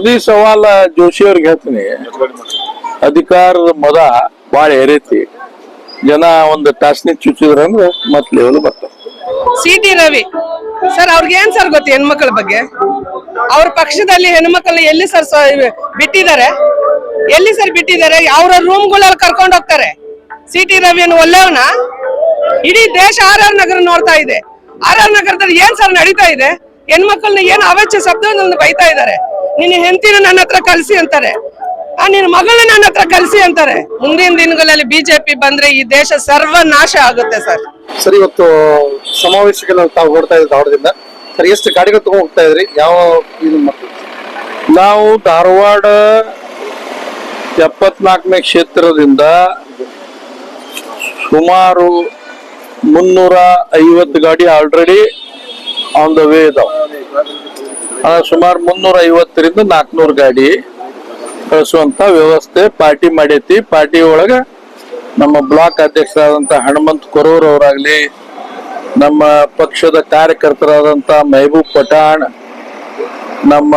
ಪ್ರತಿ ಸವಾಲ ಜೋಶಿ ಅವ್ರಿಗೆ ಹೇಳ್ತೀನಿ, ಅಧಿಕಾರದ ಮದ ಬಾಳ ಏರೈತಿ. ಜನ ಒಂದು ಟಾಸ್ನಿಗೆ ಚುಚ್ಚಿದ್ರಂದ್ರೆ ಮತ್ ಲೆವೆಲ್ ಬರ್ತಾರೆ. ಸಿ.ಟಿ. ರವಿ ಸರ್, ಅವ್ರಿಗೆ ಏನ್ ಸರ್ ಗೊತ್ತು ಹೆಣ್ಮಕ್ಳ ಬಗ್ಗೆ? ಅವ್ರ ಪಕ್ಷದಲ್ಲಿ ಹೆಣ್ಮಕ್ಳನ್ನ ಎಲ್ಲಿ ಸರ್ ಬಿಟ್ಟಿದ್ದಾರೆ? ಎಲ್ಲಿ ಸರ್ ಬಿಟ್ಟಿದ್ದಾರೆ? ಅವ್ರ ರೂಮ್ಗಳಲ್ಲಿ ಕರ್ಕೊಂಡು ಹೋಗ್ತಾರೆ. ಸಿ.ಟಿ. ರವಿಯನ್ನು ಒಳ್ಳೆಯವನ? ಇಡೀ ದೇಶ ಆರ್ ನಗರ ನೋಡ್ತಾ ಇದೆ. ಆರ್ ನಗರದಲ್ಲಿ ಏನ್ ಸರ್ ನಡೀತಾ ಇದೆ? ಹೆಣ್ಮಕ್ಳನ್ನ ಏನ್ ಅವೆಚ್ಚ ಶಬ್ದವನ್ನು ಬೈತಾ ಇದ್ದಾರೆ. ನಿನ್ನ ಹೆಂಡತಿನ ನನ್ನ ಹತ್ರ ಕಳ್ಸಿ ಅಂತಾರೆ, ನಿನ್ನ ಮಗಳನ್ನ ನನ್ನ ಹತ್ರ ಕಳ್ಸಿ ಅಂತಾರೆ. ಮುಂದಿನ ದಿನಗಳಲ್ಲಿ ಬಿಜೆಪಿ ಬಂದ್ರೆ ಈ ದೇಶ ಸರ್ವನಾಶ ಆಗುತ್ತೆ ಸರ್. ಸರ್, ಇವತ್ತು ಸಮಾವೇಶಕ್ಕೆ ತಾವು ಹೊರಡ್ತಾ ಇದ್ದ ಧಾರವಾಡದಿಂದ ಸರ್, ಎಷ್ಟು ಗಾಡಿಗಳು ತಗೊಂಡು ಹೋಗ್ತಾ ಇದ್ರಿ? ಯಾವ ಇದು ಮಾಡ್ತೀವಿ? ನಾವು ಧಾರವಾಡ 74ನೇ ಕ್ಷೇತ್ರದಿಂದ ಸುಮಾರು 350 ಗಾಡಿ ಆಲ್ರೆಡಿ ಆನ್ ದ ವೇ ಇದಾವ. ಸುಮಾರು 350ರಿಂದ 400 ಗಾಡಿ ಕಳಿಸುವಂತ ವ್ಯವಸ್ಥೆ ಪಾರ್ಟಿ ಮಾಡೈತಿ. ಪಾರ್ಟಿ ಒಳಗ ನಮ್ಮ ಬ್ಲಾಕ್ ಅಧ್ಯಕ್ಷರಾದಂತ ಹನುಮಂತ್ ಕೊರೂರ್ ಅವರಾಗ್ಲಿ, ನಮ್ಮ ಪಕ್ಷದ ಕಾರ್ಯಕರ್ತರಾದಂತ ಮೆಹಬೂಬ್ ಪಠಾಣ್, ನಮ್ಮ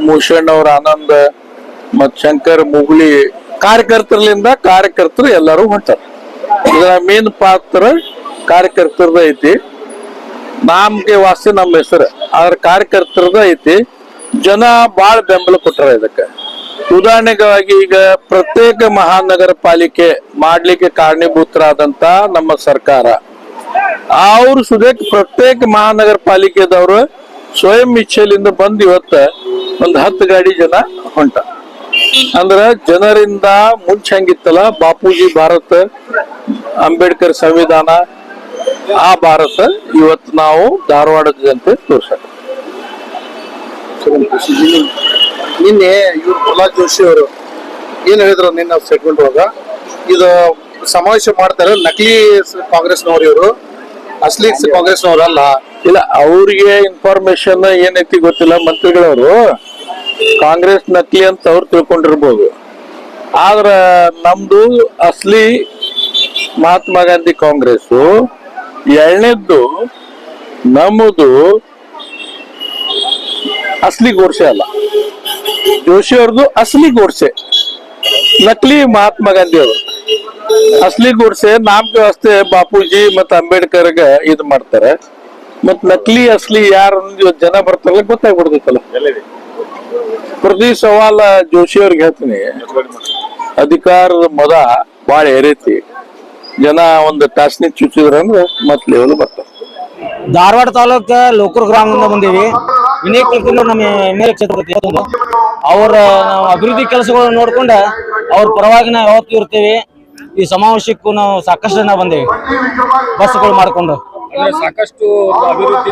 ಮುಷಣ್ ಅವ್ರ ಆನಂದ್ ಮತ್ ಶಂಕರ್ ಮುಗುಳಿ, ಕಾರ್ಯಕರ್ತರು ಎಲ್ಲರೂ ಹೊಂಟಾರ. ಇದರ ಮೇನ್ ಪಾತ್ರ ಕಾರ್ಯಕರ್ತರದ ಐತಿ. ನಮ್ಗೆ ವಾಸ್ತೆ ನಮ್ಮ ಹೆಸರು, ಆದ್ರ ಕಾರ್ಯಕರ್ತರದ ಐತಿ. ಜನ ಬಾಳ ಬೆಂಬಲ ಕೊಟ್ಟಾರ ಇದಕ್ಕೆ. ಉದಾಹರಣೆಗಾಗಿ ಈಗ ಪ್ರತ್ಯೇಕ ಮಹಾನಗರ ಪಾಲಿಕೆ ಮಾಡ್ಲಿಕ್ಕೆ ಕಾರಣೀಭೂತರಾದಂತ ನಮ್ಮ ಸರ್ಕಾರ, ಅವ್ರು ಸುದೇಕ್ ಪ್ರತ್ಯೇಕ ಮಹಾನಗರ ಪಾಲಿಕೆದವ್ರು ಸ್ವಯಂ ಇಚ್ಛೆಲಿಂದ ಬಂದ್ ಇವತ್ತ ಒಂದ್ 10 ಗಾಡಿ ಜನ ಹೊಂಟ. ಅಂದ್ರ ಜನರಿಂದ ಮುಂಚೆ ಹಂಗಿತ್ತಲ್ಲ, ಬಾಪೂಜಿ ಭಾರತ, ಅಂಬೇಡ್ಕರ್ ಸಂವಿಧಾನ, ಆ ಭಾರತ ಇವತ್ತು ನಾವು ಧಾರವಾಡದ ಜನತೆ ತೋರ್ಸಕ. ನಿನ್ನೆ ಇವ್ರು ಪ್ರಹ್ಲಾದ್ ಜೋಶಿ ಅವರು ಏನ್ ಹೇಳಿದ್ರು ನಿನ್ನ ಸ್ಟೇಟ್ಮೆಂಟ್ ಒಳಗ, ಇದು ಸಮಾವೇಶ ಮಾಡ್ತಾರೆ ನಕಲಿ ಕಾಂಗ್ರೆಸ್ನವ್ರು, ಇವರು ಅಸಲಿ ಕಾಂಗ್ರೆಸ್ನವ್ರು ಅಲ್ಲ. ಇಲ್ಲ, ಅವ್ರಿಗೆ ಇನ್ಫಾರ್ಮೇಶನ್ ಏನೈತಿ ಗೊತ್ತಿಲ್ಲ. ಮಂತ್ರಿಗಳವರು ಕಾಂಗ್ರೆಸ್ ನಕಲಿ ಅಂತ ಅವ್ರು ತಿಳ್ಕೊಂಡಿರ್ಬೋದು. ಆದ್ರ ನಮ್ದು ಅಸಲಿ ಮಹಾತ್ಮ ಗಾಂಧಿ ಕಾಂಗ್ರೆಸ್. ಎರಡನೇದ್ದು ನಮ್ಮದು ಅಸಲಿ ಗೋಡ್ಸೆ ಅಲ್ಲ, ಜೋಶಿ ಅವ್ರದ್ದು ಅಸಲಿ ಗೋಡ್ಸೆ, ನಕಲಿ ಮಹಾತ್ಮ ಗಾಂಧಿ ಅವರು. ಅಸಲಿ ಗೋಡ್ಸೆ ನಾಮಕ ವ್ಯವಸ್ಥೆ ಬಾಪೂಜಿ ಮತ್ತ ಅಂಬೇಡ್ಕರ್ಗ ಇದ್ ಮಾಡ್ತಾರೆ. ಮತ್ ನಕಲಿ ಅಸಲಿ ಯಾರು ಜನ ಬರ್ತಾರಲ್ಲ ಗೊತ್ತಾಗ್ಬಿಡ್ತೈತಲ್ಲ. ಪ್ರತಿ ಸವಾಲ ಜೋಶಿ ಅವ್ರಿಗೆ ಹೇಳ್ತೀನಿ, ಅಧಿಕಾರದ ಮದ ಬಾಳ ಏರೈತಿ. ಜನ ಒಂದು ಟಾಸ್ನಿಗೆ ಚುಚ್ಚಿದ್ರಂದ್ರೆ ಮತ್ ಲೆವೆಲ್ ಬರ್ತಾರೆ. ಧಾರವಾಡ ತಾಲೂಕ ಲೋಕೂರ್ ಗ್ರಾಮದಿಂದ ಬಂದೀವಿ. ವಿನಯ್ ಕುಲಕರ್ಣಿ ನಮ್ಮ ಎಮ್ಮೆಲ್ಯೆ ಕ್ಷೇತ್ರ, ಅವರ ಅಭಿವೃದ್ಧಿ ಕೆಲಸಗಳನ್ನು ನೋಡ್ಕೊಂಡ ಅವ್ರ ಪರವಾಗಿ ನಾವು ಯಾವತ್ತೂ ಇರ್ತೇವೆ. ಈ ಸಮಾವೇಶಕ್ಕೂ ನಾವು ಸಾಕಷ್ಟು ಜನ ಬಂದೇವಿ, ಬಸ್ಗಳು ಮಾಡ್ಕೊಂಡು. ಸಾಕಷ್ಟು ಅಭಿವೃದ್ಧಿ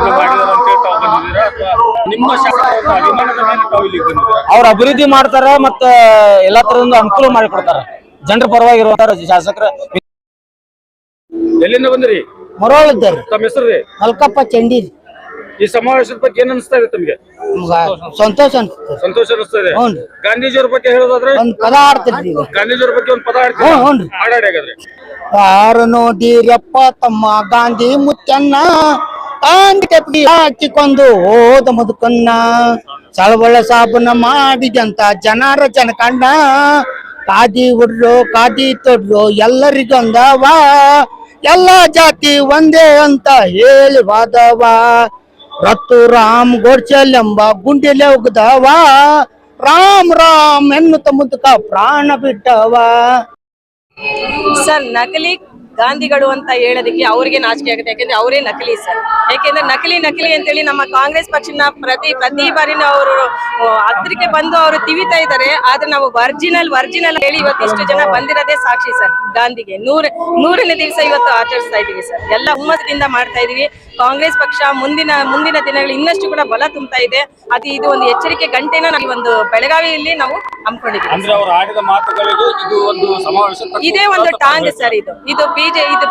ಅವ್ರ ಅಭಿವೃದ್ಧಿ ಮಾಡ್ತಾರ, ಮತ್ತ ಎಲ್ಲಾ ತರದಿಂದ ಅನುಕೂಲ ಮಾಡಿಕೊಡ್ತಾರ. ಜನರ ಪರವಾಗಿ ಇರುವಂತ ಶಾಸಕರ. ಎಲ್ಲಿಂದ ಬಂದ್ರಿ? ಮರಳಿದ್ದಾರೆ. ತಮ್ಮ ಹೆಸರು ರೀ? ಮಲ್ಕಪ್ಪ ಚಂಡೀರ್. ಈ ಸಮಾವೇಶದ ಬಗ್ಗೆ ಏನ್ ಅನಿಸ್ತಾ ಇದೆ ತಮ್ಗೆ? ಸಂತೋಷ ಅನಿಸ್ತಾ ಇದೆ. ಗಾಂಧೀಜಿಯವ್ರ ಬಗ್ಗೆ ಹೇಳೋದಾದ್ರೆ ಒಂದ್ ಪದ ಆಡ್ತಿದ್ರಿ. ಗಾಂಧೀಜಿಯವ್ರ ಬಗ್ಗೆ ಒಂದ್ ಪದ ಆಡ್ತೀವಿ, ಹಾಡಾಡಿ ಹಾಗಾದ್ರೆ. ಯಾರು ನೋಡಿರಪ್ಪ ತಮ್ಮ ಗಾಂಧಿ ಮುತ್ತನ್ನ, ಗಾಂಧಿ ಟೆಪ್ಲಿ ಹಾಕಿಕೊಂಡು ಹೋದ ಮುದುಕನ್ನ, ಚಳವಳ ಸಾಬನ ಮಾಡಿದಂತ ಜನರ ಜನಕಂಡ, ಕಾದಿ ಉಡ್ರು ಕಾದಿ ತೊಡ್ರು ಎಲ್ಲರಿಗೊಂದವ, ಎಲ್ಲ ಜಾತಿ ಒಂದೇ ಅಂತ ಹೇಳಿ ವಾದವ, ರತ್ತು ರಾಮ್ ಗೋಡ್ಚೆಲೆಂಬ ಗುಂಡಿಲೆ ಉಗ್ದವ, ರಾಮ್ ರಾಮ್ ಎನ್ನುತ್ತ ಮುದುಕ ಪ್ರಾಣ ಬಿಟ್ಟವ. ಸರ್, ನಕಲಿ ಗಾಂಧಿಗಳು ಅಂತ ಹೇಳೋದಕ್ಕೆ ಅವ್ರಿಗೆ ನಾಚಿಕೆ ಆಗುತ್ತೆ. ಯಾಕಂದ್ರೆ ಅವರೇ ನಕಲಿ ಸರ್. ಯಾಕೆಂದ್ರೆ ನಕಲಿ ಅಂತೇಳಿ ನಮ್ಮ ಕಾಂಗ್ರೆಸ್ ಪಕ್ಷನ ಪ್ರತಿ ಬಾರಿನ ಅವರು ಹತ್ರಕ್ಕೆ ಬಂದು ಅವರು ತಿವಿತಾ ಇದ್ದಾರೆ. ಆದ್ರೆ ನಾವು ವರ್ಜಿನಲ್ ಹೇಳಿ ಇವತ್ತು ಇಷ್ಟು ಜನ ಬಂದಿರೋದೇ ಸಾಕ್ಷಿ ಸರ್. ಗಾಂಧಿಗೆ 100ನೇ ದಿವಸ ಇವತ್ತು ಆಚರಿಸ್ತಾ ಇದೀವಿ ಸರ್. ಎಲ್ಲ ಹುಮ್ಮಸದಿಂದ ಮಾಡ್ತಾ ಇದೀವಿ. ಕಾಂಗ್ರೆಸ್ ಪಕ್ಷ ಮುಂದಿನ ದಿನಗಳು ಇನ್ನಷ್ಟು ಕೂಡ ಬಲ ತುಂಬತಾ ಇದೆ. ಇದು ಒಂದು ಎಚ್ಚರಿಕೆ ಗಂಟೆನ ನಾವು ಒಂದು ಬೆಳಗಾವಿಯಲ್ಲಿ ನಾವು ಹಮ್ಮಿಕೊಂಡಿದ್ದೀವಿ. ಇದೇ ಒಂದು ಟಾಂಗ್ ಸರ್. ಇದು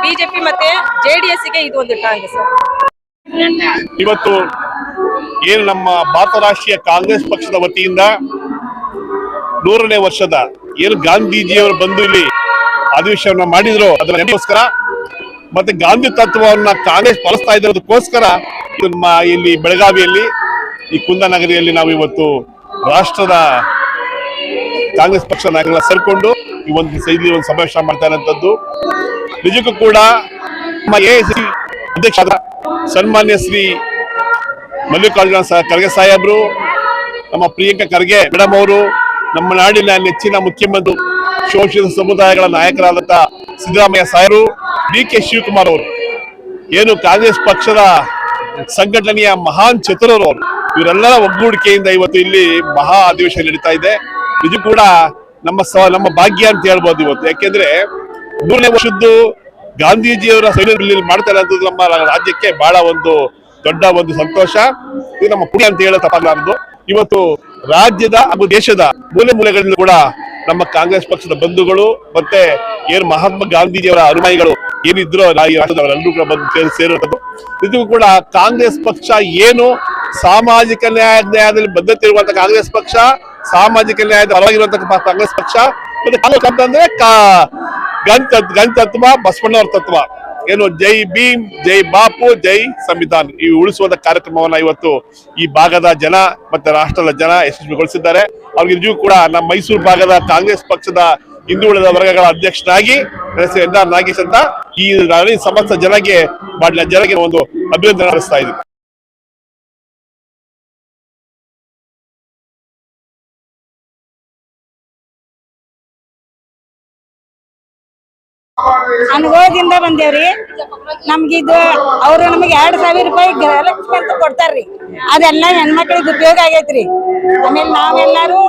ಬಿಜೆಪಿ ಮತ್ತೆ ಜೆಡಿಎಸ್ ಗೆ ಇದು ಒಂದು ಟಾಂಗ್ ಸರ್. ಇವತ್ತು ಏನು ನಮ್ಮ ಭಾರತ ರಾಷ್ಟ್ರೀಯ ಕಾಂಗ್ರೆಸ್ ಪಕ್ಷದ ವತಿಯಿಂದ 100ನೇ ವರ್ಷದ ಏನು ಗಾಂಧೀಜಿಯವರು ಬಂದು ಇಲ್ಲಿ ಅಧಿವೇಶನ ಮಾಡಿದ್ರು, ಅದಕ್ಕೋಸ್ಕರ ಮತ್ತೆ ಗಾಂಧಿ ತತ್ವವನ್ನ ಕಾಂಗ್ರೆಸ್ ಪಾಲಿಸ್ತಾ ಇರೋದಕ್ಕೋಸ್ಕರ ಇಲ್ಲಿ ಬೆಳಗಾವಿಯಲ್ಲಿ ಈ ಕುಂದನಗರಿಯಲ್ಲಿ ನಾವು ಇವತ್ತು ರಾಷ್ಟ್ರದ ಕಾಂಗ್ರೆಸ್ ಪಕ್ಷದ ನಾಯಕರ ಸೇರ್ಕೊಂಡು ಇಲ್ಲಿ ಒಂದು ಸಮಾವೇಶ ಮಾಡ್ತಾ ಇರುವಂತದ್ದು ನಿಜಕ್ಕೂ ಕೂಡ ನಮ್ಮ ಎಐಸಿಸಿ ಅಧ್ಯಕ್ಷರಾದ ಸನ್ಮಾನ್ಯ ಶ್ರೀ ಮಲ್ಲಿಕಾರ್ಜುನ ಖರ್ಗೆ ಸಾಹೇಬ್ರು, ನಮ್ಮ ಪ್ರಿಯಾಂಕಾ ಖರ್ಗೆ ಮೇಡಮ್ ಅವರು, ನಮ್ಮ ನಾಡಿನ ನೆಚ್ಚಿನ ಮುಖ್ಯಮಂತ್ರಿ, ಶೋಷಿತ ಸಮುದಾಯಗಳ ನಾಯಕರಾದಂತ ಸಿದ್ದರಾಮಯ್ಯ ಸಾಹೇಬರು, ಡಿ.ಕೆ. ಶಿವಕುಮಾರ್ ಅವರು, ಏನು ಕಾಂಗ್ರೆಸ್ ಪಕ್ಷದ ಸಂಘಟನೆಯ ಮಹಾನ್ ಚತುರರು ಅವರು, ಇವರೆಲ್ಲರ ಒಗ್ಗೂಡಿಕೆಯಿಂದ ಇವತ್ತು ಇಲ್ಲಿ ಮಹಾ ಅಧಿವೇಶನ ನಡೀತಾ ಇದೆ. ಇದು ಕೂಡ ನಮ್ಮ ಭಾಗ್ಯ ಅಂತ ಹೇಳ್ಬೋದು ಇವತ್ತು. ಯಾಕೆಂದ್ರೆ 100ನೇ ವರ್ಷದ್ದು ಗಾಂಧೀಜಿಯವರ ಸೈನ್ಯದಲ್ಲಿ ಮಾಡ್ತಾ ಇರೋದು ನಮ್ಮ ರಾಜ್ಯಕ್ಕೆ ಬಹಳ ಒಂದು ದೊಡ್ಡ ಒಂದು ಸಂತೋಷ. ಇದು ನಮ್ಮ ಪುಣ್ಯ ಅಂತ ಹೇಳೋ ತಪ್ಪಾಗಲಾರದು. ಇವತ್ತು ರಾಜ್ಯದ ಹಾಗೂ ದೇಶದ ಮೂಲೆ ಮೂಲೆಗಳಲ್ಲಿ ಕೂಡ ನಮ್ಮ ಕಾಂಗ್ರೆಸ್ ಪಕ್ಷದ ಬಂಧುಗಳು ಮತ್ತೆ ಏನು ಮಹಾತ್ಮ ಗಾಂಧೀಜಿಯವರ ಅನುಯಾಯಿಗಳು ಏನಿದ್ರು ರಾಜ್ಯದವರೆಲ್ಲರೂ ಕೂಡ ಬಂದು ಸೇರಿರೋದು. ಇದು ಕೂಡ ಕಾಂಗ್ರೆಸ್ ಪಕ್ಷ ಏನು ಸಾಮಾಜಿಕ ನ್ಯಾಯದಲ್ಲಿ ಬದ್ಧತೆ ಇರುವಂತಹ ಕಾಂಗ್ರೆಸ್ ಪಕ್ಷ, ಸಾಮಾಜಿಕ ನ್ಯಾಯದ ಪರವಾಗಿರುವಂತಹ ಕಾಂಗ್ರೆಸ್ ಪಕ್ಷ, ಮತ್ತೆ ಕಾಂಗ್ರೆಸ್ ಅಂತಂದ್ರೆ ಗಾಂಧಿ ತತ್ವ, ಬಸವಣ್ಣವರ ತತ್ವ, ಏನು ಜೈ ಭೀಮ್, ಜೈ ಬಾಪು, ಜೈ ಸಂವಿಧಾನ್ ಈ ಉಳಿಸುವಂತ ಕಾರ್ಯಕ್ರಮವನ್ನ ಇವತ್ತು ಈ ಭಾಗದ ಜನ ಮತ್ತೆ ರಾಷ್ಟ್ರದ ಜನ ಯಶಸ್ವಿಗೊಳಿಸಿದ್ದಾರೆ. ಅವ್ರಿಗೆ ನಿಜವೂ ಕೂಡ ನಮ್ಮ ಮೈಸೂರು ಭಾಗದ ಕಾಂಗ್ರೆಸ್ ಪಕ್ಷದ ಹಿಂದುಳಿದ ವರ್ಗಗಳ ಅಧ್ಯಕ್ಷನಾಗಿ NR ನಾಗೇಶ್ ಅಂತ ಈ ಸಮಸ್ತ ಜನಗೆ ಒಂದು ಅಭಿನಂದನೆ ನಡೆಸ್ತಾ ಇದ್ದೀವಿ. ಅನುಭವದಿಂದ ಬಂದೇವ್ರಿ. ನಮ್ಗಿದು ಅವ್ರು ನಮಗೆ 2,000 ರೂಪಾಯಿ ಗೃಹಲಕ್ಷ್ಮಿ ಅಂತ ಕೊಡ್ತಾರ್ರಿ. ಅದೆಲ್ಲ ಹೆಣ್ಮಕ್ಳಿಗೆ ಉಪಯೋಗ ಆಗೈತ್ರಿ. ಆಮೇಲೆ ನಾವೆಲ್ಲಾರು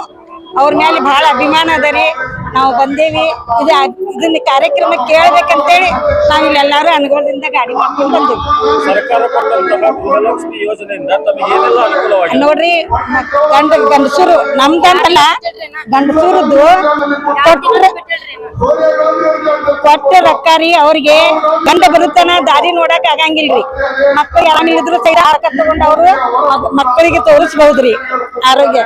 ಅವ್ರ ಮೇಲೆ ಬಹಳ ಅಭಿಮಾನ ಅದರಿ. ನಾವು ಬಂದೇವಿ, ಇದನ್ನ ಕಾರ್ಯಕ್ರಮ ಕೇಳ್ಬೇಕಂತೇಳಿ ನಾವಿಲ್ಲೆಲ್ಲಾರು ಅನುಭವದಿಂದ ಗಾಡಿ ಮಾಡ್ಕೊಂಡು ಬಂದೇವಿ. ಸರ್ಕಾರ ಕೊಟ್ಟಂತಹ ಗೃಹಲಕ್ಷ್ಮಿ ಯೋಜನೆಯಿಂದ ತಮಗೆ ಏನೆಲ್ಲ ಅನುಕೂಲವಾಗಿದೆ ನೋಡ್ರಿ, ಗಂಡಸೂರು ನಮ್ಗಂತಲ್ಲ, ಗಂಡಸೂರದ್ದು ಕೊಟ್ಟ ರೊಕ್ಕ ರೀ. ಅವ್ರಿಗೆ ಗಂಡ ಬರುತ್ತಾನ ದಾರಿ ನೋಡಕ್ ಆಗಂಗಿಲ್ರಿ. ಮಕ್ಕಳಿಗೆ ಆರಾಮಿದ್ರು ಸೈಡ್ ಹಾಕತ್ ತಗೊಂಡ್ ಅವ್ರು ಮಕ್ಕಳಿಗೆ ತೋರಿಸ್ಬಹುದ್ರಿ. ಆರೋಗ್ಯ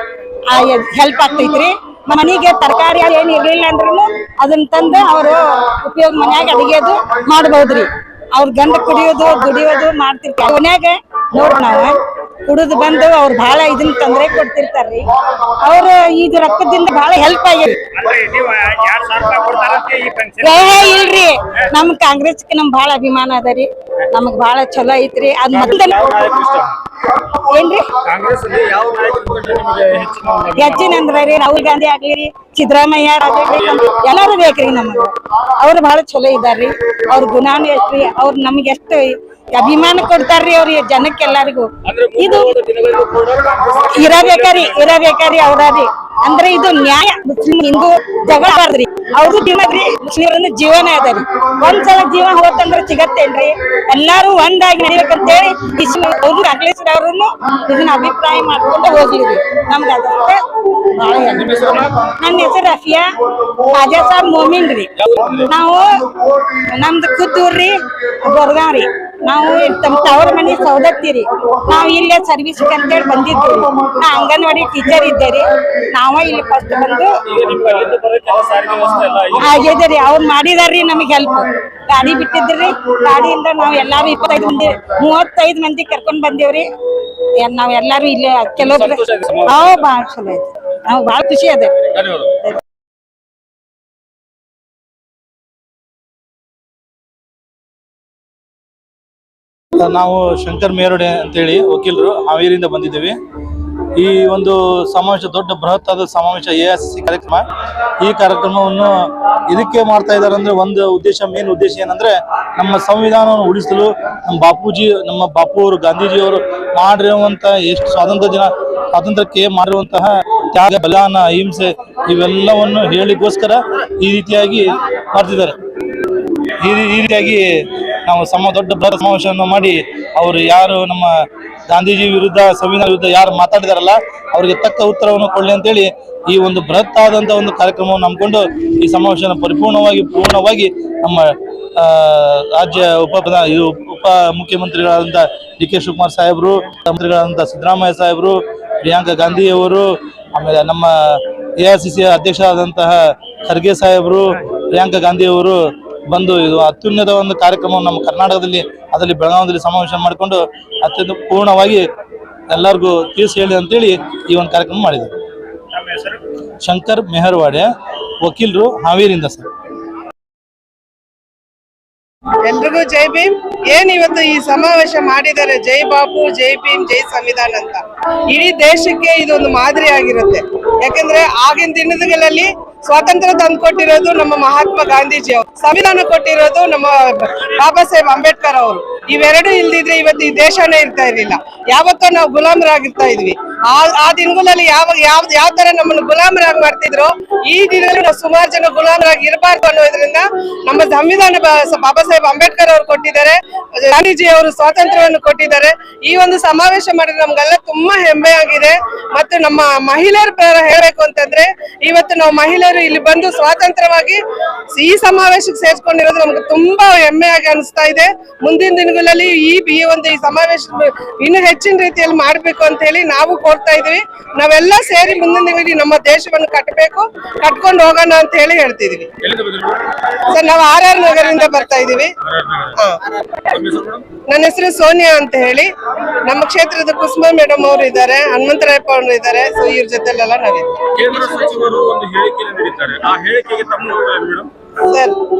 ಹೆಲ್ಪ್ ಆಗ್ತೈತ್ರಿ. ಮನೆಗೆ ತರಕಾರಿ ಏನ್ ಇರ್ಲಿಲ್ಲ ಅಂದ್ರೂ ಅದನ್ನ ತಂದು ಅವರು ಉಪಯೋಗ ಮನ್ಯಾಗ ಅಡಿಗೆದು ಮಾಡ್ಬಹುದ್ರಿ. ಅವ್ರ ಗಂಡ ಕುಡಿಯೋದು ದುಡಿಯೋದು ಮಾಡ್ತಿರ್ತಾರೆ. ಮನ್ಯಾಗ ನೋಡ್ರಿ, ನಾವು ಕುಡಿದು ಬಂದು ಅವ್ರು ಬಹಳ ಇದನ್ನ ತೊಂದರೆ ಕೊಡ್ತಿರ್ತಾರ್ರಿ. ಅವ್ರು ಇದು ರೊಕ್ಕದಿಂದ ಬಹಳ ಹೆಲ್ಪ್ ಆಗ್ಯಾರಿ. ಇಲ್ರಿ, ನಮ್ ಕಾಂಗ್ರೆಸ್ಗೆ ನಮ್ ಬಹಳ ಅಭಿಮಾನ ಅದರಿ. ನಮಗ್ ಬಹಳ ಚಲೋ ಐತ್ರಿ. ಅದ್ ಏನ್ರಿ ಹೆಚ್ಚಿನ ಅಂದ್ರಿ ರಾಹುಲ್ ಗಾಂಧಿ ಆಗ್ಲಿ, ಸಿದ್ದರಾಮಯ್ಯ ಎಲ್ಲಾರು ಬೇಕ್ರಿ ನಮಗ. ಅವ್ರು ಬಹಳ ಚಲೋ ಇದಾರ್ರಿ. ಅವ್ರ ಗುಣಾನು ಎಷ್ಟ್ರಿ, ಅವ್ರು ನಮ್ಗೆ ಎಷ್ಟು ಅಭಿಮಾನ ಕೊಡ್ತಾರ್ರಿ ಅವ್ರ ಜನಕ್ಕೆಲ್ಲರಿಗೂ. ಇದು ಇರಬೇಕ್ರಿ ಅವ್ರಿ. ಅಂದ್ರೆ ಇದು ನ್ಯಾಯ. ಮುಸ್ಲಿಂ ಹಿಂದೂ ಜಗಳ ಬಾರ್ದ್ರಿ. ಅವ್ರು ತಿನ್ನದ್ರಿ, ಮುಸ್ಲಿಮರನ್ನ ಜೀವನ ಅದರಿ. ಒಂದ್ಸಲ ಜೀವ ಹೋತಂದ್ರೆ ಸಿಗತ್ತೇನ್ರಿ? ಎಲ್ಲಾರು ಒಂದಾಗಿ ನಡಿಬೇಕಂತೇಳಿ ಅವ್ರು ಅಖಿಲೇಶ್ ಅವ್ರನ್ನು ಇದನ್ನ ಅಭಿಪ್ರಾಯ ಮಾಡ್ಕೊಂಡು ಹೋಗ್ಲಿರಿ. ನಮ್ಗೆ ಅದಕ್ಕೆ ಬಹಳ ನನ್ನ ಹೆಸರು ರಫಿಯಾ ರಾಜಾ ಸಾಬ್ ಮೋಮಿನ್ ರೀ. ನಾವು ನಮ್ದು ಖುದ್ದೂರ್ರಿ ಗೊರ್ಗಾವ್ ರೀ. ನಾವು ತಮ್ಮ ತವರ ಮನೆ ಸೌದತ್ತಿ. ನಾವು ಇಲ್ಲೇ ಸರ್ವಿಸ್ ಅಂತೇಳಿ ಬಂದಿದ್ವಿ. ನಾ ಅಂಗನವಾಡಿ ಟೀಚರ್ ಇದ್ದೇರಿ. ನಾವ ಇಲ್ಲಿ ಫಸ್ಟ್ ಬಂದು ಆಗ್ಯದ್ರಿ. ಅವ್ರು ಮಾಡಿದಾರ್ರಿ ನಮಗ್ ಹೆಲ್ಪ್. ಗಾಡಿ ಬಿಟ್ಟಿದ್ರಿ. ಗಾಡಿಯಿಂದ ನಾವ್ ಎಲ್ಲಾರು 35 ಮಂದಿ ಕರ್ಕೊಂಡ್ ಬಂದೇವ್ರಿ. ನಾವ್ ಎಲ್ಲಾರು ಇಲ್ಲಿ ಕೆಲವೊಬ್ರು ಬಾಳ ಚಲೋ ಐತಿ. ನಾವು ಬಾಳ ಖುಷಿ ಅದ. ನಾವು ಶಂಕರ್ ಮೇರೋಡೆ ಅಂತೇಳಿ ವಕೀಲರು ಹಾವೇರಿಯಿಂದ ಬಂದಿದ್ದೇವೆ. ಈ ಒಂದು ಸಮಾವೇಶ ದೊಡ್ಡ ಬೃಹತ್ತಾದ ಸಮಾವೇಶ ಎಐಸಿಸಿ ಕಾರ್ಯಕ್ರಮ. ಈ ಕಾರ್ಯಕ್ರಮವನ್ನು ಇದಕ್ಕೆ ಮಾಡ್ತಾ ಇದ್ದಾರೆ ಅಂದ್ರೆ ಒಂದು ಉದ್ದೇಶ, ಮೇನ್ ಉದ್ದೇಶ ಏನಂದ್ರೆ ನಮ್ಮ ಸಂವಿಧಾನವನ್ನು ಉಳಿಸಲು ನಮ್ಮ ಬಾಪು ಅವರು ಗಾಂಧೀಜಿಯವರು ಮಾಡಿರುವಂತ ಎಷ್ಟು ಸ್ವಾತಂತ್ರ್ಯಕ್ಕೆ ಮಾಡಿರುವಂತಹ ತ್ಯಾಗ, ಬಲಿದಾನ, ಅಹಿಂಸೆ ಇವೆಲ್ಲವನ್ನು ಹೇಳಿಗೋಸ್ಕರ ಈ ರೀತಿಯಾಗಿ ಮಾಡ್ತಿದ್ದಾರೆ. ಈ ರೀತಿಯಾಗಿ ನಾವು ದೊಡ್ಡ ಬೃಹತ್ ಸಮಾವೇಶವನ್ನು ಮಾಡಿ ಅವರು ಯಾರು ನಮ್ಮ ಗಾಂಧೀಜಿ ವಿರುದ್ಧ, ಸಂವಿಧಾನ ವಿರುದ್ಧ ಯಾರು ಮಾತಾಡಿದಾರಲ್ಲ ಅವರಿಗೆ ತಕ್ಕ ಉತ್ತರವನ್ನು ಕೊಡಲಿ ಅಂತೇಳಿ ಈ ಒಂದು ಬೃಹತ್ ಆದಂತಹ ಒಂದು ಕಾರ್ಯಕ್ರಮವನ್ನು ನಂಬಿಕೊಂಡು ಈ ಸಮಾವೇಶನ ಪೂರ್ಣವಾಗಿ ನಮ್ಮ ರಾಜ್ಯ ಉಪ ಮುಖ್ಯಮಂತ್ರಿಗಳಾದಂಥ ಡಿ.ಕೆ. ಶಿವಕುಮಾರ್ ಸಾಹೇಬರು, ಮಂತ್ರಿಗಳಾದಂಥ ಸಿದ್ದರಾಮಯ್ಯ ಸಾಹೇಬರು, ಪ್ರಿಯಾಂಕಾ ಗಾಂಧಿ ಅವರು, ಆಮೇಲೆ ನಮ್ಮ ಎಐಸಿಸಿ ಅಧ್ಯಕ್ಷರಾದಂತಹ ಖರ್ಗೆ ಸಾಹೇಬರು, ಪ್ರಿಯಾಂಕಾ ಗಾಂಧಿ ಅವರು ಬಂದು ಇದು ಅತ್ಯುನ್ನತ ಒಂದು ಕಾರ್ಯಕ್ರಮವನ್ನು ನಮ್ಮ ಕರ್ನಾಟಕದಲ್ಲಿ, ಅದರಲ್ಲಿ ಬೆಳಗಾವಿಯಲ್ಲಿ ಸಮಾವೇಶ ಮಾಡಿಕೊಂಡು ಅತ್ಯಂತ ಪೂರ್ಣವಾಗಿ ಎಲ್ಲರಿಗೂ ತಿಳಿಸಿ ಹೇಳಿ ಅಂತೇಳಿ ಈ ಒಂದು ಕಾರ್ಯಕ್ರಮ ಮಾಡಿದ್ದಾರೆ. ಹೆಸರು? ಶಂಕರ್ ಮೆಹರ್ವಾಡೆ, ವಕೀಲರು, ಹಾವೇರಿಯಿಂದ ಸರ್. ಎಲ್ರಿಗೂ ಜೈ ಭೀಮ್. ಏನ್ ಇವತ್ತು ಈ ಸಮಾವೇಶ ಮಾಡಿದ್ದಾರೆ, ಜೈ ಬಾಪು, ಜೈ ಭೀಮ್, ಜೈ ಸಂವಿಧಾನ ಅಂತ. ಇಡೀ ದೇಶಕ್ಕೆ ಇದೊಂದು ಮಾದರಿ ಆಗಿರುತ್ತೆ. ಯಾಕಂದ್ರೆ ಆಗಿನ ದಿನಗಳಲ್ಲಿ ಸ್ವಾತಂತ್ರ್ಯ ತಂದುಕೊಟ್ಟಿರೋದು ನಮ್ಮ ಮಹಾತ್ಮ ಗಾಂಧೀಜಿ ಅವರು, ಸಂವಿಧಾನ ಕೊಟ್ಟಿರೋದು ನಮ್ಮ ಬಾಬಾ ಸಾಹೇಬ್ ಅಂಬೇಡ್ಕರ್ ಅವರು. ಇವೆರಡು ಇಲ್ದಿದ್ರೆ ಇವತ್ತು ಈ ದೇಶನೇ ಇರ್ತಾ ಇರ್ಲಿಲ್ಲ. ಯಾವತ್ತೋ ನಾವು ಗುಲಾಮರಾಗಿರ್ತಾ ಇದ್ವಿ. ಆ ದಿನಗಳಲ್ಲಿ ಯಾವ ತರ ನಮ್ಮನ್ನು ಗುಲಾಮರಾಗಿ ಮಾಡ್ತಿದ್ರು, ಈ ದಿನದಲ್ಲಿ ನಾವು ಸುಮಾರು ಜನ ಗುಲಾಮರಾಗಿ ಇರಬಾರ್ದು ಅನ್ನೋದ್ರಿಂದ ನಮ್ಮ ಸಂವಿಧಾನ ಬಾಬಾ ಸಾಹೇಬ್ ಅಂಬೇಡ್ಕರ್ ಅವರು ಕೊಟ್ಟಿದ್ದಾರೆ, ಗಾಂಧೀಜಿ ಅವರು ಸ್ವಾತಂತ್ರ್ಯವನ್ನು ಕೊಟ್ಟಿದ್ದಾರೆ. ಈ ಒಂದು ಸಮಾವೇಶ ಮಾಡಿದ್ರೆ ನಮ್ಗೆಲ್ಲ ತುಂಬಾ ಹೆಮ್ಮೆ ಆಗಿದೆ. ಮತ್ತು ನಮ್ಮ ಮಹಿಳೆಯರ ಪರ ಹೇಳ್ಬೇಕು ಅಂತಂದ್ರೆ, ಇವತ್ತು ನಾವು ಮಹಿಳೆಯರು ಇಲ್ಲಿ ಬಂದು ಸ್ವಾತಂತ್ರ್ಯವಾಗಿ ಈ ಸಮಾವೇಶಕ್ಕೆ ಸೇರ್ಕೊಂಡಿರೋದು ನಮ್ಗೆ ತುಂಬಾ ಹೆಮ್ಮೆಯಾಗಿ ಅನಿಸ್ತಾ ಇದೆ. ಮುಂದಿನ ದಿನಗಳಲ್ಲಿ ಈ ಸಮಾವೇಶ ಇನ್ನು ಹೆಚ್ಚಿನ ರೀತಿಯಲ್ಲಿ ಮಾಡ್ಬೇಕು ಅಂತ ಹೇಳಿ ನಾವು ಕೋರ್ತಾ ಇದೀವಿ. ನಾವೆಲ್ಲ ಸೇರಿ ಮುಂದಿನ ದಿನಗಳಲ್ಲಿ ನಮ್ಮ ದೇಶವನ್ನು ಕಟ್ಕೊಂಡು ಹೋಗೋಣ ಅಂತ ಹೇಳಿ ಹೇಳ್ತಿದೀವಿ. ಸರ್, ನಾವು RR ನಗರದಿಂದ ಬರ್ತಾ ಇದೀವಿ. ನನ್ನ ಹೆಸರು ಸೋನಿಯಾ ಅಂತ ಹೇಳಿ. ನಮ್ಮ ಕ್ಷೇತ್ರದ ಕುಸುಮಾ ಮೇಡಮ್ ಅವರು ಇದ್ದಾರೆ, ಹನುಮಂತರಾಯಪ್ಪ ಅವರು ಇದ್ದಾರೆ. ಸೊ ಇವ್ರ ಜೊತೆಲೆಲ್ಲ ನಾವಿದ್ದೀವಿ. ಕೇಂದ್ರ ಸಚಿವರು ಒಂದು ಹೇಳಿಕೆಯನ್ನು ನೀಡಿದ್ದಾರೆ, ಆ ಹೇಳಿಕೆಗೆ ತಮ್ಮ ಉತ್ತರ ಮೇಡಮ್? ಸರ್,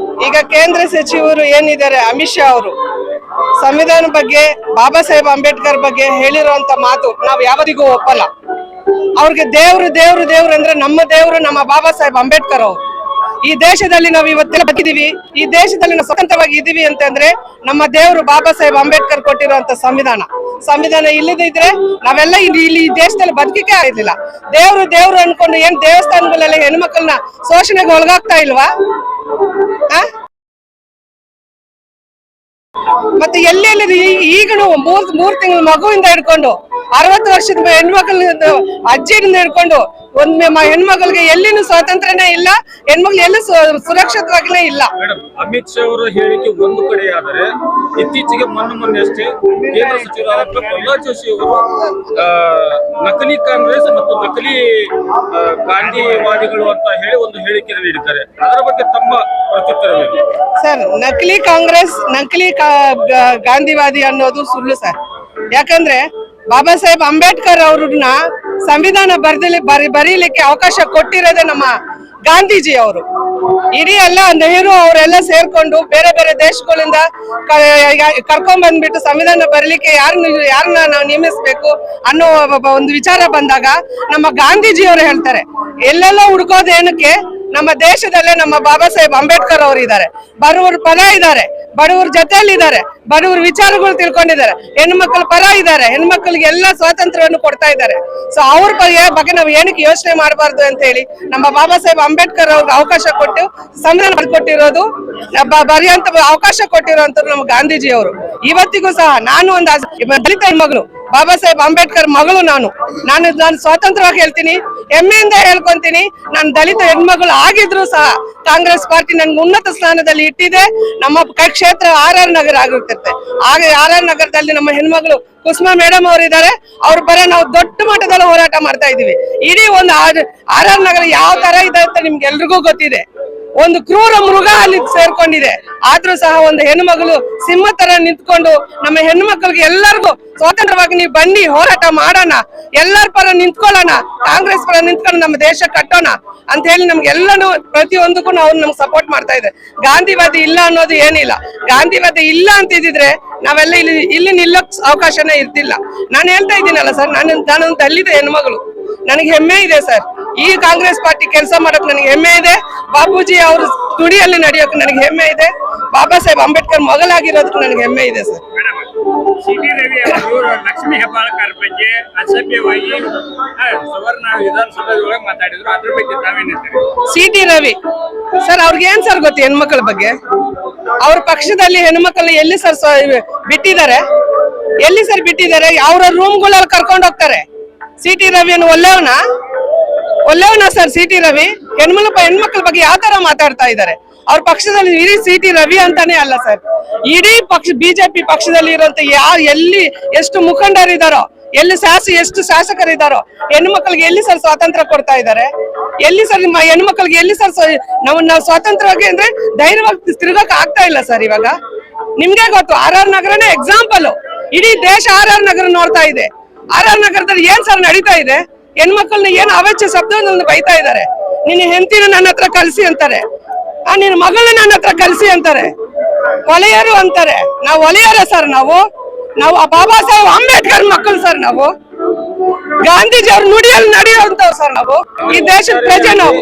ಈಗ ಕೇಂದ್ರ ಸಚಿವರು ಏನಿದ್ದಾರೆ, ಅಮಿತ್ ಶಾ ಅವರು ಸಂವಿಧಾನ ಬಗ್ಗೆ, ಬಾಬಾ ಸಾಹೇಬ್ ಅಂಬೇಡ್ಕರ್ ಬಗ್ಗೆ ಹೇಳಿರುವಂತ ಮಾತು ನಾವು ಯಾವತ್ತಿಗೂ ಒಪ್ಪಲ್ಲ. ಅವ್ರಿಗೆ ದೇವ್ರು ದೇವ್ರು ದೇವ್ರು ಅಂದ್ರೆ ನಮ್ಮ ದೇವ್ರು ನಮ್ಮ ಬಾಬಾ ಸಾಹೇಬ್ ಅಂಬೇಡ್ಕರ್ ಅವರು. ಈ ದೇಶದಲ್ಲಿ ನಾವು ಇವತ್ತೆಲ್ಲ ಬದುಕಿದೀವಿ, ಈ ದೇಶದಲ್ಲಿ ನಾವು ಸ್ವತಂತ್ರವಾಗಿ ಇದೀವಿ ಅಂತಂದ್ರೆ ನಮ್ಮ ದೇವರು ಬಾಬಾ ಸಾಹೇಬ್ ಅಂಬೇಡ್ಕರ್ ಕೊಟ್ಟಿರುವಂತ ಸಂವಿಧಾನ ಇಲ್ಲದಿದ್ರೆ ನಾವೆಲ್ಲ ಇಲ್ಲಿ ಈ ದೇಶದಲ್ಲಿ ಬದುಕಿಕೆ ಆಗಿರ್ಲಿಲ್ಲ. ದೇವ್ರು ದೇವ್ರು ಅನ್ಕೊಂಡು ಏನ್ ದೇವಸ್ಥಾನಗಳಲ್ಲಿ ಹೆಣ್ಮಕ್ಳನ್ನ ಶೋಷಣೆಗೆ ಒಳಗಾಗ್ತಾ ಇಲ್ವಾ? ಮತ್ತೆ ಎಲ್ಲೆಲ್ಲಿ ಈಗಲೂ ಮೂರ್ ತಿಂಗಳ ಮಗುವಿಂದ ಹಿಡ್ಕೊಂಡು 60 ವರ್ಷದ ಹೆಣ್ಮಕ್ಳ ಅಜ್ಜಿಯಿಂದ ಹಿಡ್ಕೊಂಡು ಹೆಣ್ಮಕ್ಳಿಗೆ ಎಲ್ಲಿನೂ ಸ್ವಾತಂತ್ರ್ಯನೇ ಇಲ್ಲ, ಹೆಣ್ಮಕ್ಳು ಎಲ್ಲೂ ಸುರಕ್ಷಿತವಾಗಲೇ ಇಲ್ಲ. ಅಮಿತ್ ಶಾ ಅವರ ಹೇಳಿಕೆ ಒಂದು ಕಡೆ ಆದರೆ, ಇತ್ತೀಚೆಗೆ ಮೊನ್ನೆ ಅಷ್ಟೇ ಕೇಂದ್ರ ಸಚಿವರಾದ ಪ್ರಹ್ಲಾದ್ ಜೋಶಿ ಅವರು ನಕಲಿ ಕಾಂಗ್ರೆಸ್ ಮತ್ತು ನಕಲಿ ಗಾಂಧಿವಾದಿಗಳು ಅಂತ ಹೇಳಿ ಒಂದು ಹೇಳಿಕೆಯನ್ನು ನೀಡಿದ್ದಾರೆ. ಅದರ ಬಗ್ಗೆ ತಮ್ಮ ಪ್ರತ್ಯುತ್ತರವೇನು? ಸರ್, ನಕಲಿ ಕಾಂಗ್ರೆಸ್, ನಕಲಿ ಗಾಂಧಿವಾದಿ ಅನ್ನೋದು ಸುಳ್ಳು ಸರ್. ಯಾಕಂದ್ರೆ ಬಾಬಾ ಸಾಹೇಬ್ ಅಂಬೇಡ್ಕರ್ ಅವ್ರನ್ನ ಸಂವಿಧಾನ ಬರೀಲಿಕ್ಕೆ ಅವಕಾಶ ಕೊಟ್ಟಿರೋದೇ ನಮ್ಮ ಗಾಂಧೀಜಿ ಅವರು. ಇಡೀ ಎಲ್ಲ ನೆಹರು ಅವರೆಲ್ಲ ಸೇರ್ಕೊಂಡು ಬೇರೆ ಬೇರೆ ದೇಶಗಳಿಂದ ಕರ್ಕೊಂಡ್ ಬಂದ್ಬಿಟ್ಟು ಸಂವಿಧಾನ ಬರಲಿಕ್ಕೆ ಯಾರನ್ನ ನಾವು ನೇಮಿಸ್ಬೇಕು ಅನ್ನೋ ಒಂದು ವಿಚಾರ ಬಂದಾಗ ನಮ್ಮ ಗಾಂಧೀಜಿ ಅವರು ಹೇಳ್ತಾರೆ, ಎಲ್ಲೆಲ್ಲ ಹುಡ್ಕೋದು ಏನಕ್ಕೆ, ನಮ್ಮ ದೇಶದಲ್ಲೇ ನಮ್ಮ ಬಾಬಾ ಸಾಹೇಬ್ ಅಂಬೇಡ್ಕರ್ ಅವರು ಇದ್ದಾರೆ, ಬಡವರ ಪರ ಇದ್ದಾರೆ, ಬಡವರ ಜೊತೆಯಲ್ಲಿ ಇದ್ದಾರೆ, ಬಡವರ ವಿಚಾರಗಳು ತಿಳ್ಕೊಂಡಿದ್ದಾರೆ, ಹೆಣ್ಮಕ್ಳ ಪರ ಇದ್ದಾರೆ, ಹೆಣ್ಮಕ್ಳಿಗೆ ಎಲ್ಲ ಸ್ವಾತಂತ್ರ್ಯವನ್ನು ಕೊಡ್ತಾ ಇದ್ದಾರೆ. ಸೊ ಅವ್ರ ಬಗ್ಗೆ ನಾವು ಏನಕ್ಕೆ ಯೋಚನೆ ಮಾಡಬಾರ್ದು ಅಂತ ಹೇಳಿ ನಮ್ಮ ಬಾಬಾ ಸಾಹೇಬ್ ಅಂಬೇಡ್ಕರ್ ಅವ್ರಿಗೆ ಅವಕಾಶ ಕೊಟ್ಟು ಸಂವಿಧಾನ ಬರ್ಕೊಟ್ಟಿರೋದು, ಬರೆಯುವಂತ ಅವಕಾಶ ಕೊಟ್ಟಿರುವಂತ ನಮ್ಮ ಗಾಂಧೀಜಿ ಅವರು. ಇವತ್ತಿಗೂ ಸಹ ನಾನು ಒಂದು ದಲಿತ ಹೆಣ್ಮಗಳು, ಬಾಬಾ ಸಾಹೇಬ್ ಅಂಬೇಡ್ಕರ್ ಮಗಳು. ನಾನು ಸ್ವಾತಂತ್ರ್ಯವಾಗಿ ಹೇಳ್ತೀನಿ, ಹೆಮ್ಮೆಯಿಂದ ಹೇಳ್ಕೊಂತೀನಿ. ನಾನು ದಲಿತ ಹೆಣ್ಮಗಳು ಆಗಿದ್ರು ಸಹ ಕಾಂಗ್ರೆಸ್ ಪಾರ್ಟಿ ನನ್ಗೆ ಉನ್ನತ ಸ್ಥಾನದಲ್ಲಿ ಇಟ್ಟಿದೆ. ನಮ್ಮ ಕ್ಷೇತ್ರ RR ನಗರ ಆಗಿರುತ್ತೆ. ಹಾಗೆ RR ನಗರದಲ್ಲಿ ನಮ್ಮ ಹೆಣ್ಮಗಳು ಕುಸುಮಾ ಮೇಡಮ್ ಅವರು ಇದ್ದಾರೆ. ಅವ್ರ ಪರ ನಾವು ದೊಡ್ಡ ಮಟ್ಟದಲ್ಲಿ ಹೋರಾಟ ಮಾಡ್ತಾ ಇದೀವಿ. ಇಡೀ ಒಂದು RR ನಗರ ಯಾವ ತರ ಇದೆ ಅಂತ ನಿಮ್ಗೆ ಎಲ್ರಿಗೂ ಗೊತ್ತಿದೆ. ಒಂದು ಕ್ರೂರ ಮೃಗ ಅಲ್ಲಿ ಸೇರ್ಕೊಂಡಿದೆ. ಆದ್ರೂ ಸಹ ಒಂದು ಹೆಣ್ಮಗಳು ಸಿಂಹ ತರ ನಿಂತ್ಕೊಂಡು ನಮ್ಮ ಹೆಣ್ಮಕ್ಳಿಗೆ ಎಲ್ಲರಿಗೂ ಸ್ವತಂತ್ರವಾಗಿ ನೀವು ಬನ್ನಿ ಹೋರಾಟ ಮಾಡೋಣ, ಎಲ್ಲರ ಪರ ನಿಂತ್ಕೊಳ್ಳೋಣ, ಕಾಂಗ್ರೆಸ್ ಪರ ನಿಂತ್ಕೊಂಡು ನಮ್ಮ ದೇಶ ಕಟ್ಟೋಣ ಅಂತ ಹೇಳಿ ನಮ್ಗೆಲ್ಲನೂ ಪ್ರತಿಯೊಂದಕ್ಕೂ ನಾವು ನಮ್ಗೆ ಸಪೋರ್ಟ್ ಮಾಡ್ತಾ ಇದ್ದಾರೆ. ಗಾಂಧಿವಾದಿ ಇಲ್ಲ ಅನ್ನೋದು ಏನಿಲ್ಲ. ಗಾಂಧಿವಾದಿ ಇಲ್ಲ ಅಂತಿದ್ರೆ ನಾವೆಲ್ಲ ಇಲ್ಲಿ ನಿಲ್ಲಕ್ ಅವಕಾಶನೇ ಇರ್ತಿಲ್ಲ. ನಾನು ಹೇಳ್ತಾ ಇದ್ದೀನಲ್ಲ ಸರ್, ನಾನೊಂದು ದಲಿತ ಹೆಣ್ಮಗಳು, ನನಗೆ ಹೆಮ್ಮೆ ಇದೆ ಸರ್. ಈ ಕಾಂಗ್ರೆಸ್ ಪಾರ್ಟಿ ಕೆಲಸ ಮಾಡಕ್ ನನಗೆ ಹೆಮ್ಮೆ ಇದೆ. ಬಾಪೂಜಿ ಅವ್ರ ತುಡಿಯಲ್ಲಿ ನಡೆಯೋಕೆ ನನಗೆ ಹೆಮ್ಮೆ ಇದೆ. ಬಾಬಾ ಸಾಹೇಬ್ ಅಂಬೇಡ್ಕರ್ ಮಗಳಾಗಿರೋದಕ್ಕೆ ನನಗೆ ಹೆಮ್ಮೆ ಇದೆ ಸರ್. ಸಿಟಿ ರವಿ ಅವರು ಲಕ್ಷ್ಮೀ ಹೆಬ್ಬಾಳ್ಕರ್ ಬಗ್ಗೆ ಅಸಭ್ಯವಾಗಿ ಸುವರ್ಣ ವಿಧಾನಸಭೆಯೊಳಗೆ ಮಾತಾಡಿದ್ರು, ಅದ್ರ ಬಗ್ಗೆ ತಾವೇನಿದ್ದಾರೆ? ಸಿಟಿ ರವಿ ಸರ್, ಅವ್ರಿಗೆ ಏನ್ ಸರ್ ಗೊತ್ತು ಹೆಣ್ಮಕ್ಳ ಬಗ್ಗೆ? ಅವ್ರ ಪಕ್ಷದಲ್ಲಿ ಹೆಣ್ಮಕ್ಳನ್ನ ಎಲ್ಲಿ ಸರ್ ಬಿಟ್ಟಿದ್ದಾರೆ? ಎಲ್ಲಿ ಸರ್ ಬಿಟ್ಟಿದ್ದಾರೆ? ಅವ್ರ ರೂಮ್ಗಳಲ್ಲಿ ಕರ್ಕೊಂಡು ಹೋಗ್ತಾರೆ. ಸಿಟಿ ರವಿಯನ್ನು ಒಳ್ಳೆಯವನ ಸರ್ ಸಿಟಿ ರವಿ? ಹೆಣ್ಮಕ್ಳ ಬಗ್ಗೆ ಯಾವ ತರ ಮಾತಾಡ್ತಾ ಇದ್ದಾರೆ? ಅವ್ರ ಪಕ್ಷದಲ್ಲಿ ಇಡೀ ಸಿಟಿ ರವಿ ಅಂತಾನೆ ಅಲ್ಲ ಸರ್, ಇಡೀ ಬಿಜೆಪಿ ಪಕ್ಷದಲ್ಲಿ ಇರುವಂತ ಎಲ್ಲಿ ಎಷ್ಟು ಮುಖಂಡರಿದ್ದಾರೋ, ಎಷ್ಟು ಶಾಸಕರಿದ್ದಾರೋ, ಹೆಣ್ಮಕ್ಳಿಗೆ ಎಲ್ಲಿ ಸರ್ ಸ್ವಾತಂತ್ರ್ಯ ಕೊಡ್ತಾ ಇದ್ದಾರೆ? ಎಲ್ಲಿ ಸರ್ ನಿಮ್ಮ ಹೆಣ್ಮಕ್ಳಿಗೆ ಎಲ್ಲಿ ಸರ್ ನಾವು ಸ್ವಾತಂತ್ರ್ಯವಾಗಿ ಅಂದ್ರೆ ಧೈರ್ಯವಾಗಿ ತಿರುಗಕ್ ಆಗ್ತಾ ಇಲ್ಲ ಸರ್. ಇವಾಗ ನಿಮ್ಗೆ ಗೊತ್ತು, RR ನಗರನೇ ಎಕ್ಸಾಂಪಲ್. ಇಡೀ ದೇಶ RR ನಗರ ನೋಡ್ತಾ ಇದೆ. RR ನಗರದಲ್ಲಿ ಏನ್ ಸರ್ ನಡೀತಾ ಇದೆ? ಹೆಣ್ಮಕ್ಳನ್ನ ಏನು ಅವೆಚ್ಚ ಶಬ್ದವನ್ನು ಬೈತಾ ಇದ್ದಾರೆ. ನಿನ್ನ ಹೆಂಡತಿನ ನನ್ನ ಹತ್ರ ಕಳ್ಸಿ ಅಂತಾರೆ, ನಿನ್ನ ಮಗಳನ್ನ ನನ್ನ ಹತ್ರ ಕಳ್ಸಿ ಅಂತಾರೆ, ಒಲೆಯರು ಅಂತಾರೆ. ನಾವು ಒಲೆಯರ ಸರ್? ನಾವು ಬಾಬಾ ಸಾಹೇಬ್ ಅಂಬೇಡ್ಕರ್ ಮಕ್ಕಳು ಸರ್. ನಾವು ಗಾಂಧೀಜಿ ಅವ್ರ ನುಡಿಯಲ್ಲಿ ನಡೆಯುವಂತವ್ ಸರ್. ನಾವು ಈ ದೇಶದ ಪ್ರಜೆ. ನಾವು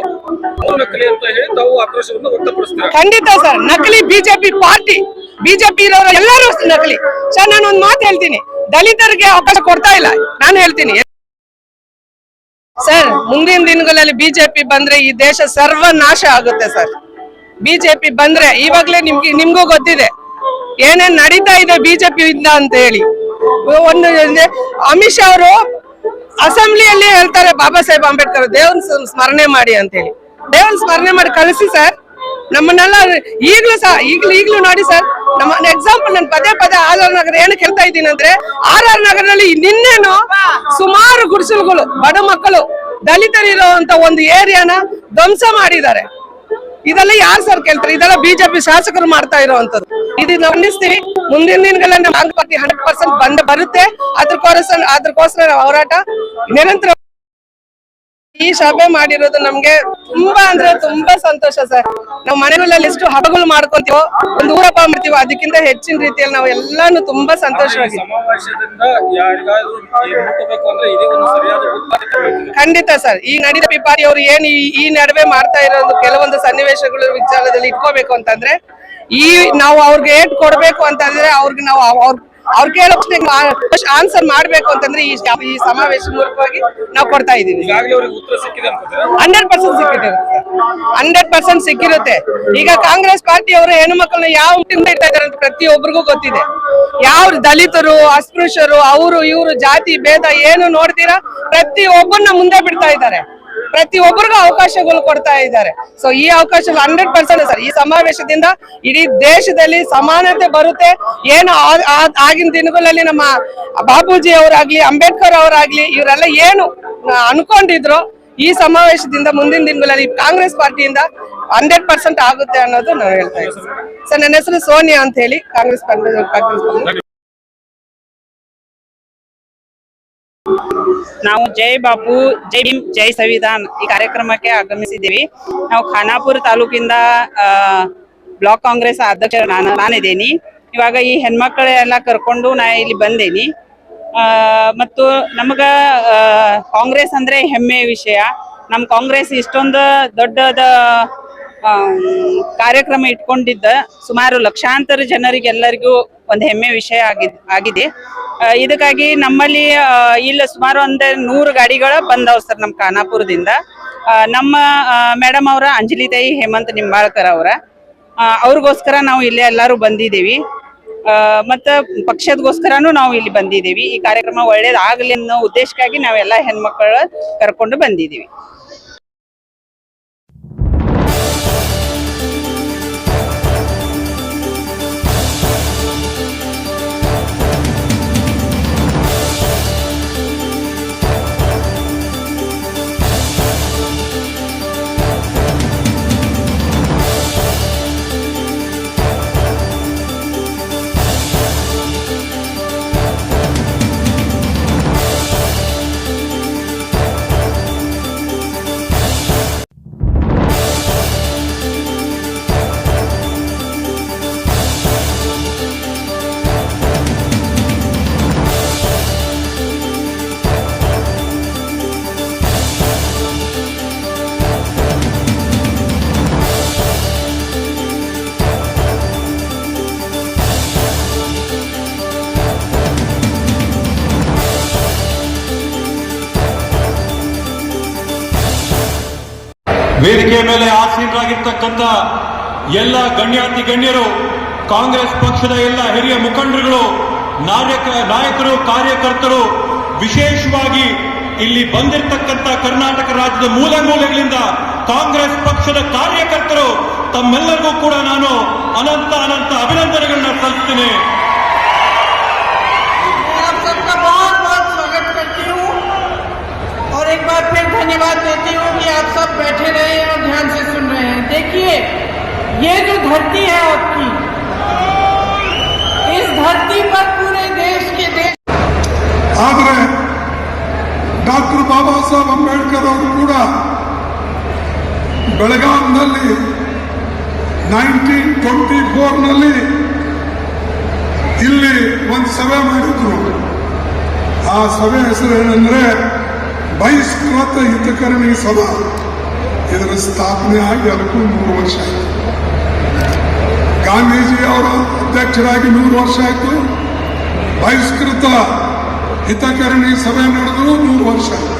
ನಕಲಿ ಅಂತ ಹೇಳಿ ತಾವು ಆಕ್ರೋಶವನ್ನು ವ್ಯಕ್ತಪಡಿಸ್ತೀರಾ? ಖಂಡಿತ ಸರ್. ನಕಲಿ ಬಿಜೆಪಿ ಪಾರ್ಟಿ, ಬಿಜೆಪಿ ಇರೋರು ಎಲ್ಲರೂ ನಕಲಿ ಸರ್. ನಾನು ಒಂದ್ ಮಾತು ಹೇಳ್ತೀನಿ, ದಲಿತರಿಗೆ ಅವಕಾಶ ಕೊಡ್ತಾ ಇಲ್ಲ. ನಾನು ಹೇಳ್ತೀನಿ ಸರ್, ಮುಂದಿನ ದಿನಗಳಲ್ಲಿ ಬಿಜೆಪಿ ಬಂದ್ರೆ ಈ ದೇಶ ಸರ್ವನಾಶ ಆಗುತ್ತೆ ಸರ್. ಬಿಜೆಪಿ ಬಂದ್ರೆ ಇವಾಗ್ಲೇ ನಿಮ್ಗೂ ಗೊತ್ತಿದೆ ಏನೇನ್ ನಡೀತಾ ಇದೆ ಬಿಜೆಪಿ ಇಂದ ಅಂತ ಹೇಳಿ. ಒಂದು ಅಮಿತ್ ಶಾ ಅವರು ಅಸೆಂಬ್ಲಿಯಲ್ಲಿ ಹೇಳ್ತಾರೆ ಬಾಬಾ ಸಾಹೇಬ್ ಅಂಬೇಡ್ಕರ್ ದೇವ್ರನ್ನ ಸ್ಮರಣೆ ಮಾಡಿ ಅಂತ ಹೇಳಿ. ದೇವ್ರನ್ನ ಸ್ಮರಣೆ ಮಾಡಿ ಕಳಿಸಿ ಸರ್. ನಮ್ಮನ್ನೆಲ್ಲ ಈಗ್ಲೂ ಸಹ ಈಗ್ಲೂ ನೋಡಿ ಸರ್. ನಮ್ಮ ಎಕ್ಸಾಂಪಲ್ ನಾನು ಪದೇ ಆರ್ ನಗರ ಏನಕ್ಕೆ ಹೇಳ್ತಾ ಇದ್ದೀನಿ ಅಂದ್ರೆ, ಆರ್ ನಗರದಲ್ಲಿ ನಿನ್ನೇನು ಸುಮಾರು ಗುಡಿಸಲುಗಳು, ಬಡ ಮಕ್ಕಳು, ದಲಿತರಿರುವಂತ ಒಂದು ಏರಿಯಾನ ಧ್ವಂಸ ಮಾಡಿದ್ದಾರೆ. ಇದೆಲ್ಲ ಯಾರು ಸರ್ ಕೇಳ್ತಾರೆ? ಇದೆಲ್ಲ ಬಿಜೆಪಿ ಶಾಸಕರು ಮಾಡ್ತಾ ಇರುವಂತದ್ದು. ಇದನ್ನ ಖಂಡಿಸ್ತೀವಿ. ಮುಂದಿನ ದಿನಗಳಲ್ಲಿ ನಮ್ಮ ಕಾಂಗ್ರೆಸ್ ಪಾರ್ಟಿ 100% ಬರುತ್ತೆ. ಅದಕ್ಕೋಸ್ಕರ ಹೋರಾಟ ನಿರಂತರ. ಈ ಸಭೆ ಮಾಡಿರೋದು ನಮ್ಗೆ ತುಂಬಾ ಅಂದ್ರೆ ತುಂಬಾ ಸಂತೋಷ ಸರ್. ನಾವು ಮನೆಗಳಲ್ಲಿ ಎಷ್ಟು ಹಬ್ಬಗಳು ಮಾಡ್ಕೊಂತೀವೋ, ಒಂದು ಊರಪ್ಪ ಮಾಡ್ತೀವೋ, ಅದಕ್ಕಿಂತ ಹೆಚ್ಚಿನ ರೀತಿಯಲ್ಲಿ ನಾವು ಎಲ್ಲಾನು ತುಂಬಾ ಸಂತೋಷವಾಗಿ. ಸಮಾವೇಶದಿಂದ ಯಾರಿಗಾದ್ರೂ ಮುಟ್ಟಬೇಕು ಅಂದ್ರೆ ಇದೇ ಒಂದು ಸರಿಯಾದ ಉತ್ತರ. ಖಂಡಿತ ಸರ್. ಈ ನಡೆದ ಪಿಪಾರಿ ಅವರು ಏನ್ ಈ ನಡುವೆ ಮಾಡ್ತಾ ಇರೋದು, ಕೆಲವೊಂದು ಸನ್ನಿವೇಶಗಳು ವಿಚಾರದಲ್ಲಿ ಇಟ್ಕೋಬೇಕು ಅಂತಂದ್ರೆ, ನಾವು ಅವ್ರಿಗೆ ಏಟ್ ಕೊಡ್ಬೇಕು ಅಂತಂದ್ರೆ ಅವ್ರಿಗೆ ನಾವು ಅವ್ರು ಕೇಳೋ ಆನ್ಸರ್ ಮಾಡ್ಬೇಕು ಅಂತಂದ್ರೆ ಈ ಸಮಾವೇಶ ಮೂಲಕವಾಗಿ ನಾವು ಕೊಡ್ತಾ ಇದೀವಿ. 100% ಸಿಕ್ಕಿದೆ, 100% ಸಿಕ್ಕಿರುತ್ತೆ. ಈಗ ಕಾಂಗ್ರೆಸ್ ಪಾರ್ಟಿ ಅವರು ಹೆಣ್ಣುಮಕ್ಕಳನ್ನ ಯಾವ ಇಡ್ತಾ ಇದಾರೆ ಅಂತ ಪ್ರತಿಯೊಬ್ಬರಿಗೂ ಗೊತ್ತಿದೆ. ಯಾವ ದಲಿತರು, ಅಸ್ಪೃಶ್ಯರು, ಅವರು ಇವರು ಜಾತಿ ಭೇದ ಏನು ನೋಡ್ತೀರಾ, ಪ್ರತಿಯೊಬ್ಬರನ್ನ ಮುಂದೆ ಬಿಡ್ತಾ ಇದ್ದಾರೆ. ಪ್ರತಿಯೊಬ್ಬರಿಗೂ ಅವಕಾಶಗಳು ಕೊಡ್ತಾ ಇದ್ದಾರೆ. ಸೊ ಈ ಅವಕಾಶ 100% ಸರ್. ಈ ಸಮಾವೇಶದಿಂದ ಇಡೀ ದೇಶದಲ್ಲಿ ಸಮಾನತೆ ಬರುತ್ತೆ. ಏನು ಆಗಿನ ದಿನಗಳಲ್ಲಿ ನಮ್ಮ ಬಾಪೂಜಿ ಅವರಾಗ್ಲಿ, ಅಂಬೇಡ್ಕರ್ ಅವರಾಗ್ಲಿ, ಇವರೆಲ್ಲ ಏನು ಅನ್ಕೊಂಡಿದ್ರು, ಈ ಸಮಾವೇಶದಿಂದ ಮುಂದಿನ ದಿನಗಳಲ್ಲಿ ಕಾಂಗ್ರೆಸ್ ಪಾರ್ಟಿಯಿಂದ 100% ಆಗುತ್ತೆ ಅನ್ನೋದು ನಾವು ಹೇಳ್ತಾ ಇದ್ದೀವಿ ಸರ್. ನನ್ನ ಹೆಸರು ಸೋನಿಯಾ ಅಂತ ಹೇಳಿ, ಕಾಂಗ್ರೆಸ್ ಪಾರ್ಟಿ. ನಾವು ಜೈ ಬಾಪು, ಜೈ ಭೀಮ್, ಜೈ ಸಂವಿಧಾನ್ ಈ ಕಾರ್ಯಕ್ರಮಕ್ಕೆ ಆಗಮಿಸಿದ್ದೀವಿ. ನಾವು ಖಾನಾಪುರ ತಾಲೂಕಿಂದ ಬ್ಲಾಕ್ ಕಾಂಗ್ರೆಸ್ ಅಧ್ಯಕ್ಷ ನಾನಿದ್ದೀನಿ. ಇವಾಗ ಈ ಹೆಣ್ಮಕ್ಳೆಲ್ಲ ಕರ್ಕೊಂಡು ನಾ ಇಲ್ಲಿ ಬಂದೇನಿ. ಮತ್ತು ನಮಗ ಕಾಂಗ್ರೆಸ್ ಅಂದ್ರೆ ಹೆಮ್ಮೆಯ ವಿಷಯ. ನಮ್ಮ ಕಾಂಗ್ರೆಸ್ ಇಷ್ಟೊಂದು ದೊಡ್ಡದ ಕಾರ್ಯಕ್ರಮ ಇಟ್ಕೊಂಡಿದ್ದ ಸುಮಾರು ಲಕ್ಷಾಂತರ ಜನರಿಗೆಲ್ಲರಿಗೂ ಒಂದು ಹೆಮ್ಮೆ ವಿಷಯ ಆಗಿದೆ. ಇದಕ್ಕಾಗಿ ನಮ್ಮಲ್ಲಿ ಇಲ್ಲಿ ಸುಮಾರು ಒಂದು 100 ಗಾಡಿಗಳ ಬಂದವ್ ಸರ್ ನಮ್ಮ ಖಾನಾಪುರದಿಂದ. ನಮ್ಮ ಮೇಡಮ್ ಅವರ ಅಂಜಲಿತಾಯಿ ಹೇಮಂತ್ ನಿಂಬಾಳ್ಕರ್ ಅವ್ರಿಗೋಸ್ಕರ ನಾವು ಇಲ್ಲಿ ಎಲ್ಲರೂ ಬಂದಿದ್ದೀವಿ. ಮತ್ತ ಪಕ್ಷದಗೋಸ್ಕರನೂ ನಾವು ಇಲ್ಲಿ ಬಂದಿದ್ದೀವಿ. ಈ ಕಾರ್ಯಕ್ರಮ ಒಳ್ಳೇದಾಗಲಿ ಅನ್ನೋ ಉದ್ದೇಶಕ್ಕಾಗಿ ನಾವೆಲ್ಲ ಹೆಣ್ಮಕ್ಳ ಕರ್ಕೊಂಡು ಬಂದಿದ್ದೀವಿ. ವೇದಿಕೆಯ ಮೇಲೆ ಆಸೀನರಾಗಿರ್ತಕ್ಕಂಥ ಎಲ್ಲ ಗಣ್ಯಾತಿ ಗಣ್ಯರು, ಕಾಂಗ್ರೆಸ್ ಪಕ್ಷದ ಎಲ್ಲ ಹಿರಿಯ ಮುಖಂಡರುಗಳು, ನಾಯಕರು, ಕಾರ್ಯಕರ್ತರು, ವಿಶೇಷವಾಗಿ ಇಲ್ಲಿ ಬಂದಿರತಕ್ಕಂಥ ಕರ್ನಾಟಕ ರಾಜ್ಯದ ಮೂಲೆ ಮೂಲೆಗಳಿಂದ ಕಾಂಗ್ರೆಸ್ ಪಕ್ಷದ ಕಾರ್ಯಕರ್ತರು, ತಮ್ಮೆಲ್ಲರಿಗೂ ಕೂಡ ನಾನು ಅನಂತ ಅಭಿನಂದನೆಗಳನ್ನ ಸಲ್ಲಿಸ್ತೀನಿ. और एक बार फिर धन्यवाद देती हूँ कि आप सब बैठे रहे हैं और ध्यान से सुन रहे हैं। देखिए, ये जो धरती है आपकी, इस धरती पर पूरे देश के ಆದರೆ ಡಾಕ್ಟರ್ ಬಾಬಾ ಸಾಹೇಬ್ ಅಂಬೇಡ್ಕರ್ ಅವರು ಕೂಡ ಬೆಳಗಾಂನಲ್ಲಿ 1924ನಲ್ಲಿ ಇಲ್ಲಿ ಒಂದು ಸಭೆ ಮಾಡಿದ್ರು. ಆ ಸಭೆ ಹೆಸರು ಏನಂದ್ರೆ ಬಹಿಷ್ಕೃತ ಹಿತಕರಣಿ ಸಭಾ. ಇದರ ಸ್ಥಾಪನೆ ಆಗಿ ಅದಕ್ಕೂ 100 ವರ್ಷ ಆಯಿತು. ಗಾಂಧೀಜಿ ಅವರ ಅಧ್ಯಕ್ಷರಾಗಿ 100 ವರ್ಷ ಆಯಿತು. ಬಹಿಷ್ಕೃತ ಹಿತಕರಣಿ ಸಭೆ ನಡೆದು 100 ವರ್ಷ ಆಯಿತು.